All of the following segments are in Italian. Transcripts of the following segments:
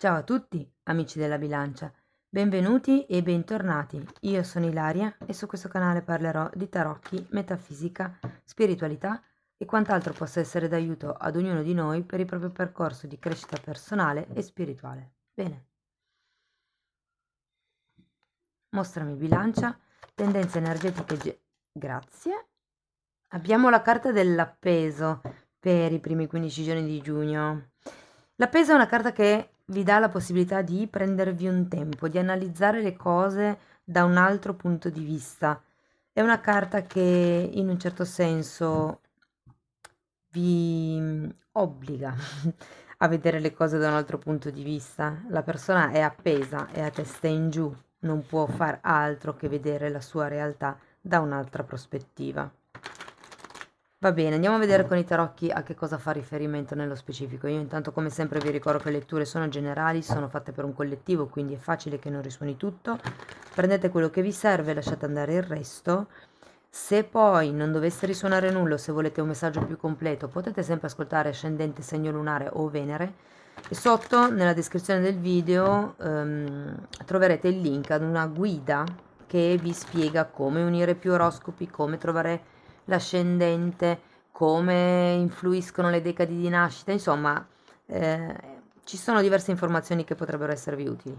Ciao a tutti, amici della bilancia, benvenuti e bentornati. Io sono Ilaria e su questo canale parlerò di tarocchi, metafisica, spiritualità e quant'altro possa essere d'aiuto ad ognuno di noi per il proprio percorso di crescita personale e spirituale. Bene, mostrami bilancia, tendenze energetiche. Grazie. Abbiamo la carta dell'appeso per i primi 15 giorni di giugno. L'appeso è una carta che vi dà la possibilità di prendervi un tempo, di analizzare le cose da un altro punto di vista. È una carta che in un certo senso vi obbliga a vedere le cose da un altro punto di vista. La persona è appesa, è a testa in giù, non può far altro che vedere la sua realtà da un'altra prospettiva. Va bene, andiamo a vedere con i tarocchi a che cosa fa riferimento nello specifico. Io intanto come sempre vi ricordo che le letture sono generali, sono fatte per un collettivo, quindi è facile che non risuoni tutto. Prendete quello che vi serve, lasciate andare il resto. Se poi non dovesse risuonare nulla o se volete un messaggio più completo, potete sempre ascoltare ascendente, segno lunare o Venere. E sotto nella descrizione del video troverete il link ad una guida che vi spiega come unire più oroscopi, come trovare l'ascendente, come influiscono le decadi di nascita, insomma, ci sono diverse informazioni che potrebbero esservi utili.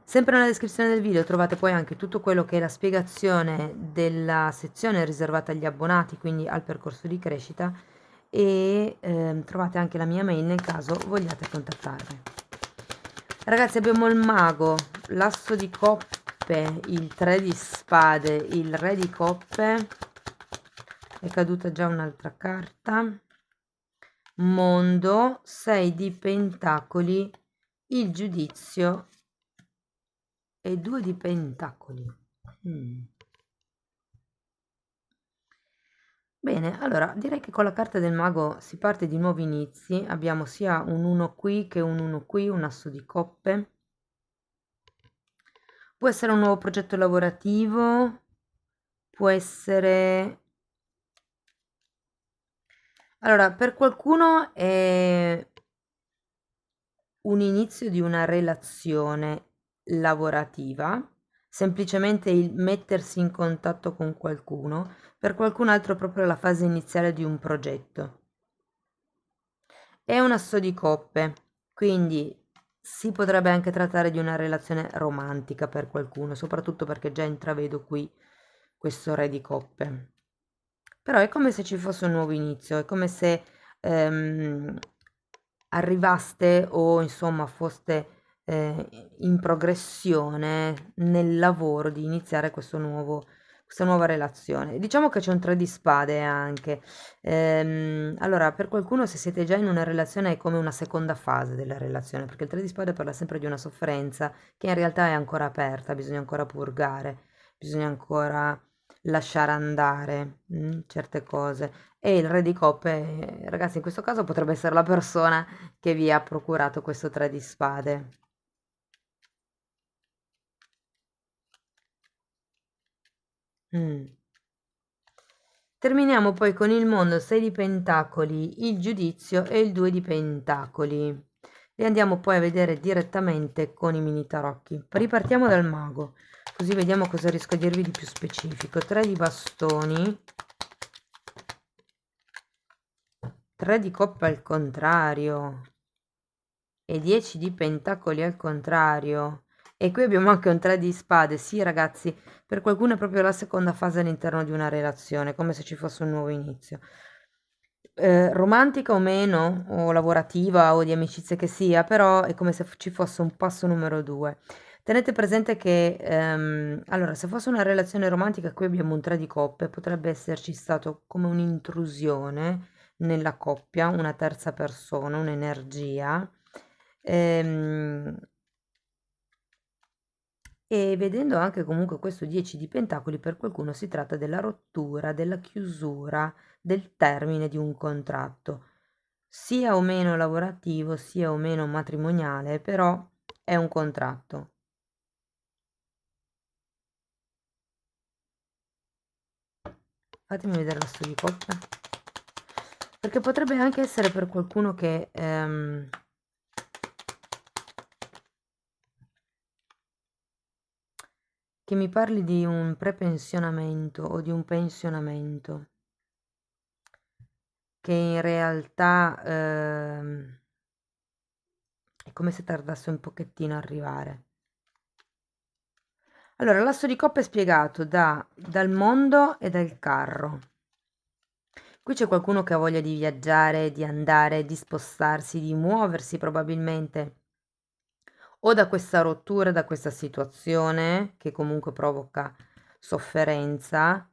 Sempre nella descrizione del video trovate poi anche tutto quello che è la spiegazione della sezione riservata agli abbonati, quindi al percorso di crescita, e trovate anche la mia mail nel caso vogliate contattarmi. Ragazzi, abbiamo il mago, l'asso di coppe, il 3 di spade, il re di coppe. È caduta già un'altra carta. Mondo, 6 di pentacoli, il giudizio e 2 di pentacoli. Bene, allora direi che con la carta del mago si parte di nuovi inizi. Abbiamo sia un 1 qui che un 1 qui, un asso di coppe. Può essere un nuovo progetto lavorativo, può essere... Allora, per qualcuno è un inizio di una relazione lavorativa, semplicemente il mettersi in contatto con qualcuno, per qualcun altro proprio la fase iniziale di un progetto. È un asso di coppe, quindi si potrebbe anche trattare di una relazione romantica per qualcuno, soprattutto perché già intravedo qui questo re di coppe. Però è come se ci fosse un nuovo inizio, è come se arrivaste o insomma foste in progressione nel lavoro di iniziare questa nuova relazione. Diciamo che c'è un 3 di spade anche. Allora, per qualcuno se siete già in una relazione è come una seconda fase della relazione, perché il 3 di spade parla sempre di una sofferenza che in realtà è ancora aperta, bisogna ancora purgare, bisogna ancora lasciare andare certe cose. E il re di coppe, ragazzi, in questo caso potrebbe essere la persona che vi ha procurato questo 3 di spade. Terminiamo poi con il mondo, 6 di pentacoli, il giudizio e il 2 di pentacoli. E andiamo poi a vedere direttamente con i mini tarocchi. Ripartiamo dal mago, così vediamo cosa riesco a dirvi di più specifico. 3 di bastoni, 3 di coppe al contrario e 10 di pentacoli al contrario. E qui abbiamo anche un 3 di spade. Sì, ragazzi, per qualcuno è proprio la seconda fase all'interno di una relazione, come se ci fosse un nuovo inizio. Romantica o meno, o lavorativa o di amicizia che sia, però è come se ci fosse un passo numero 2. Tenete presente che, allora, se fosse una relazione romantica, qui abbiamo un 3 di coppe, potrebbe esserci stato come un'intrusione nella coppia, una terza persona, un'energia. Ehm, e vedendo anche comunque questo 10 di pentacoli, per qualcuno si tratta della rottura, della chiusura, del termine di un contratto, sia o meno lavorativo, sia o meno matrimoniale, però è un contratto. Fatemi vedere l'asso di coppe. Perché potrebbe anche essere per qualcuno che che mi parli di un prepensionamento o di un pensionamento, che in realtà è come se tardasse un pochettino a arrivare. Allora, l'asso di coppe è spiegato dal mondo e dal carro. Qui c'è qualcuno che ha voglia di viaggiare, di andare, di spostarsi, di muoversi probabilmente o da questa rottura, da questa situazione che comunque provoca sofferenza,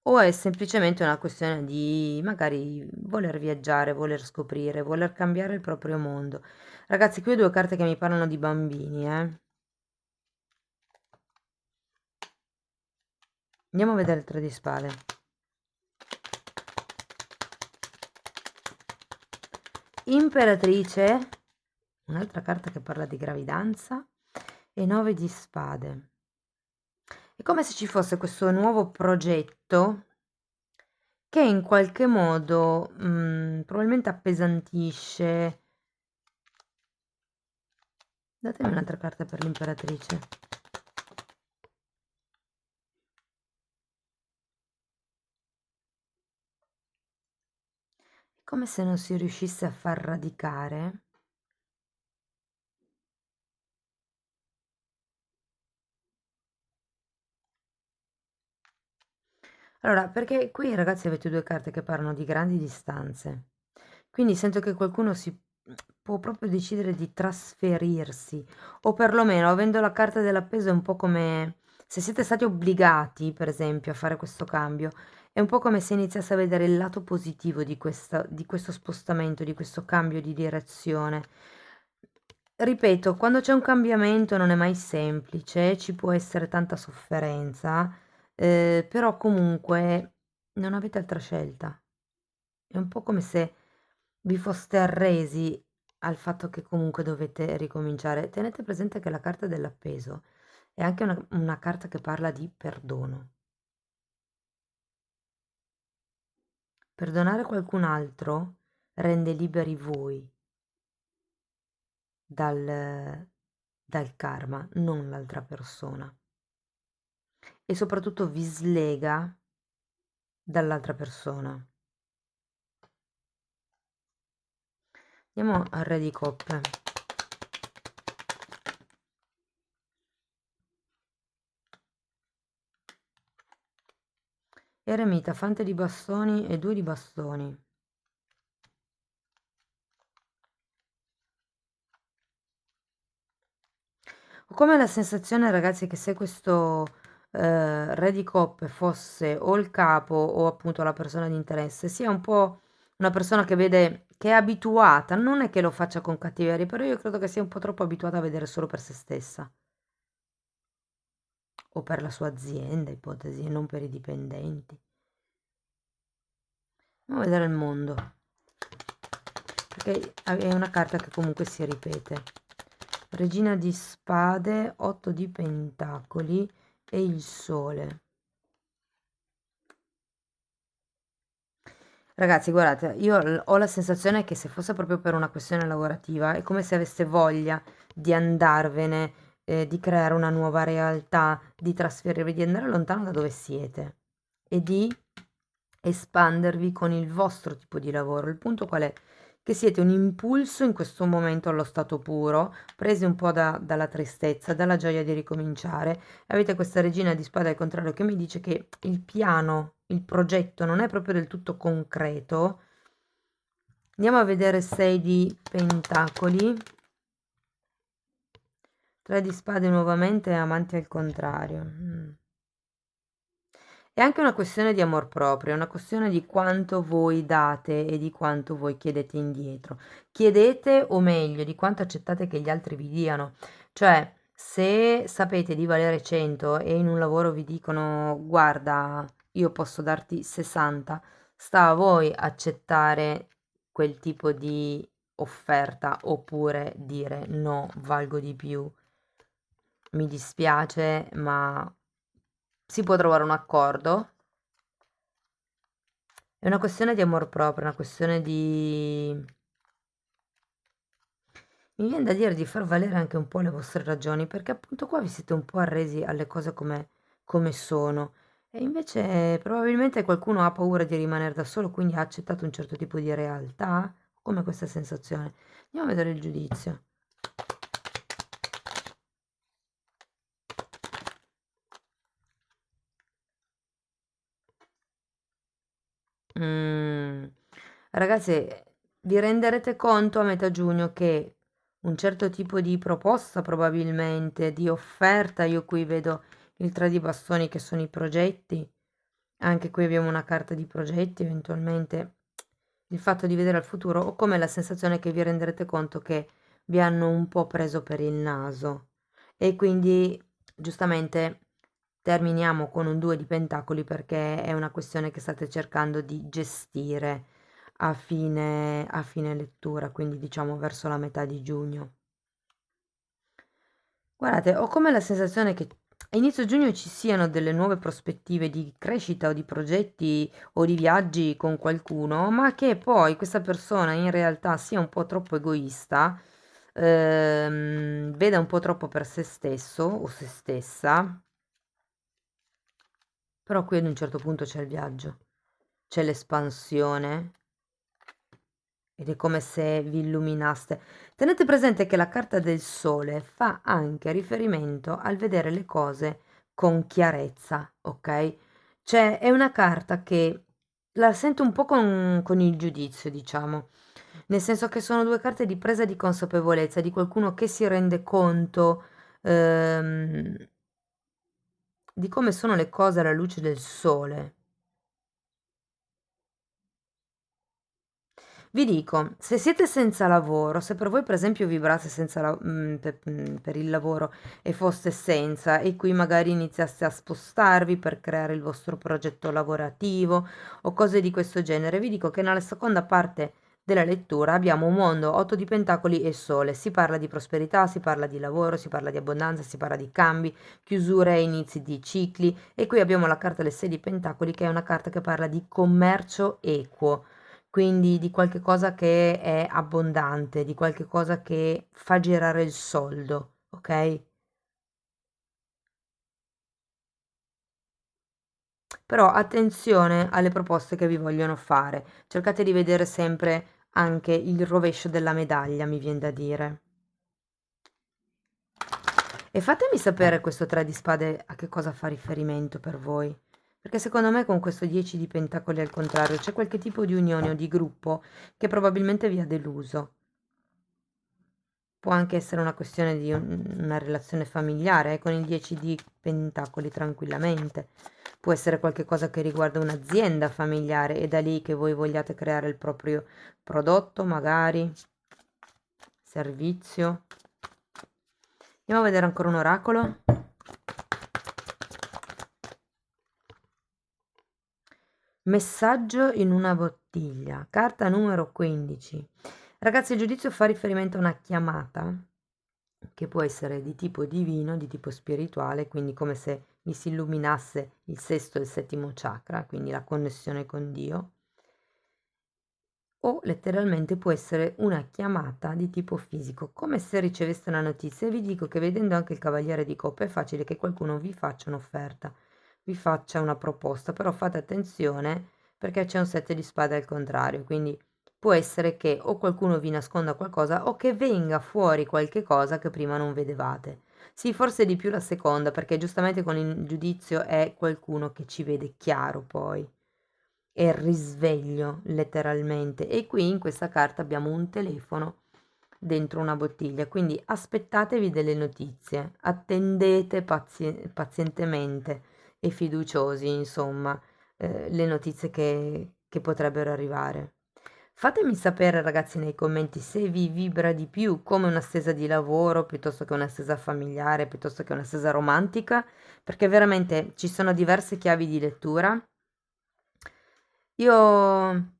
o è semplicemente una questione di magari voler viaggiare, voler scoprire, voler cambiare il proprio mondo. Ragazzi, qui ho due carte che mi parlano di bambini, eh. Andiamo a vedere il 3 di spade. Imperatrice, un'altra carta che parla di gravidanza, e 9 di spade. È come se ci fosse questo nuovo progetto che in qualche modo probabilmente appesantisce. Datemi un'altra carta per l'imperatrice. È come se non si riuscisse a far radicare. Allora, perché qui ragazzi avete due carte che parlano di grandi distanze, quindi sento che qualcuno può proprio decidere di trasferirsi, o perlomeno avendo la carta dell'appeso è un po' come se siete stati obbligati, per esempio, a fare questo cambio, è un po' come se iniziasse a vedere il lato positivo di questo spostamento, di questo cambio di direzione. Ripeto, quando c'è un cambiamento non è mai semplice, ci può essere tanta sofferenza, però comunque non avete altra scelta. È un po' come se vi foste arresi al fatto che comunque dovete ricominciare. Tenete presente che la carta dell'appeso è anche una carta che parla di perdono. Perdonare qualcun altro rende liberi voi dal karma, non l'altra persona. E soprattutto vi slega dall'altra persona. Andiamo al re di coppe. Eremita, fante di bastoni e 2 di bastoni. Ho come la sensazione, ragazzi, che se questo re di coppe fosse o il capo o appunto la persona di interesse, sia un po' una persona che vede, che è abituata, non è che lo faccia con cattiveria, però io credo che sia un po' troppo abituata a vedere solo per se stessa o per la sua azienda, ipotesi, e non per i dipendenti. Andiamo a vedere il mondo, perché è una carta che comunque si ripete. Regina di spade, 8 di pentacoli e il sole. Ragazzi, guardate, io ho la sensazione che se fosse proprio per una questione lavorativa, è come se aveste voglia di andarvene, di creare una nuova realtà, di trasferirvi, di andare lontano da dove siete e di espandervi con il vostro tipo di lavoro. Il punto qual è? Che siete un impulso in questo momento allo stato puro, presi un po' dalla tristezza, dalla gioia di ricominciare. Avete questa regina di spade al contrario che mi dice che il piano, il progetto non è proprio del tutto concreto. Andiamo a vedere 6 di pentacoli, 3 di spade nuovamente e amanti al contrario. È anche una questione di amor proprio, è una questione di quanto voi date e di quanto voi chiedete indietro. Chiedete, o meglio, di quanto accettate che gli altri vi diano. Cioè, se sapete di valere 100 e in un lavoro vi dicono guarda, io posso darti 60, sta a voi accettare quel tipo di offerta oppure dire no, valgo di più. Mi dispiace, ma si può trovare un accordo. È una questione di amor proprio, una questione mi viene da dire di far valere anche un po' le vostre ragioni, perché appunto qua vi siete un po' arresi alle cose come sono. E invece probabilmente qualcuno ha paura di rimanere da solo, quindi ha accettato un certo tipo di realtà. Come questa sensazione? Andiamo a vedere il giudizio. Mm. Ragazzi, vi renderete conto a metà giugno che un certo tipo di proposta, probabilmente, di offerta, io qui vedo il 3 di bastoni che sono i progetti, anche qui abbiamo una carta di progetti, eventualmente il fatto di vedere al futuro, o come la sensazione che vi renderete conto che vi hanno un po' preso per il naso e quindi giustamente terminiamo con un 2 di pentacoli perché è una questione che state cercando di gestire a fine lettura, quindi diciamo verso la metà di giugno. Guardate, ho come la sensazione che a inizio giugno ci siano delle nuove prospettive di crescita o di progetti o di viaggi con qualcuno, ma che poi questa persona in realtà sia un po' troppo egoista, veda un po' troppo per se stesso o se stessa, però qui ad un certo punto c'è il viaggio, c'è l'espansione ed è come se vi illuminaste. Tenete presente che la carta del sole fa anche riferimento al vedere le cose con chiarezza, ok? Cioè è una carta che la sento un po' con il giudizio, diciamo, nel senso che sono due carte di presa di consapevolezza di qualcuno che si rende conto ehm, di come sono le cose alla luce del sole. Vi dico, se siete senza lavoro, se per voi per esempio vibrate per il lavoro e foste senza e qui magari iniziaste a spostarvi per creare il vostro progetto lavorativo o cose di questo genere, vi dico che nella seconda parte della lettura abbiamo un mondo, 8 di pentacoli e sole, si parla di prosperità, si parla di lavoro, si parla di abbondanza, si parla di cambi, chiusure e inizi di cicli e qui abbiamo la carta del 6 di pentacoli che è una carta che parla di commercio equo, quindi di qualche cosa che è abbondante, di qualche cosa che fa girare il soldo, ok? Però attenzione alle proposte che vi vogliono fare, cercate di vedere sempre anche il rovescio della medaglia, mi viene da dire. E fatemi sapere questo 3 di spade a che cosa fa riferimento per voi. Perché secondo me con questo 10 di pentacoli al contrario c'è qualche tipo di unione o di gruppo che probabilmente vi ha deluso. Può anche essere una questione di una relazione familiare, con il 10 di pentacoli tranquillamente. Può essere qualcosa che riguarda un'azienda familiare e da lì che voi vogliate creare il proprio prodotto, magari, servizio. Andiamo a vedere ancora un oracolo. Messaggio in una bottiglia, carta numero 15. Ragazzi, il giudizio fa riferimento a una chiamata che può essere di tipo divino, di tipo spirituale, quindi come se mi si illuminasse il sesto e il settimo chakra, quindi la connessione con Dio, o letteralmente può essere una chiamata di tipo fisico, come se riceveste una notizia. E vi dico che vedendo anche il Cavaliere di Coppe è facile che qualcuno vi faccia un'offerta, vi faccia una proposta, però fate attenzione perché c'è un 7 di spade al contrario, quindi può essere che o qualcuno vi nasconda qualcosa o che venga fuori qualche cosa che prima non vedevate. Sì, forse di più la seconda, perché giustamente con il giudizio è qualcuno che ci vede chiaro poi. È il risveglio, letteralmente. E qui in questa carta abbiamo un telefono dentro una bottiglia, quindi aspettatevi delle notizie, attendete pazientemente e fiduciosi, insomma, le notizie che potrebbero arrivare. Fatemi sapere, ragazzi, nei commenti se vi vibra di più come una stesa di lavoro piuttosto che una stesa familiare, piuttosto che una stesa romantica, perché veramente ci sono diverse chiavi di lettura. Io,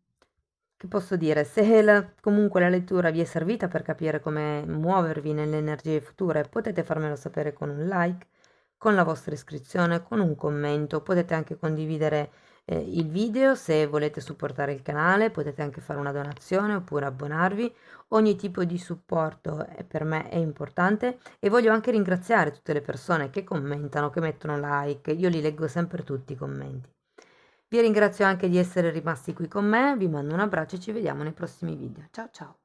che posso dire, se comunque la lettura vi è servita per capire come muovervi nelle energie future, potete farmelo sapere con un like, con la vostra iscrizione, con un commento, potete anche condividere il video. Se volete supportare il canale potete anche fare una donazione oppure abbonarvi. Ogni tipo di supporto per me è importante, e voglio anche ringraziare tutte le persone che commentano, che mettono like. Io li leggo sempre tutti i commenti. Vi ringrazio anche di essere rimasti qui con me, vi mando un abbraccio e ci vediamo nei prossimi video. Ciao ciao!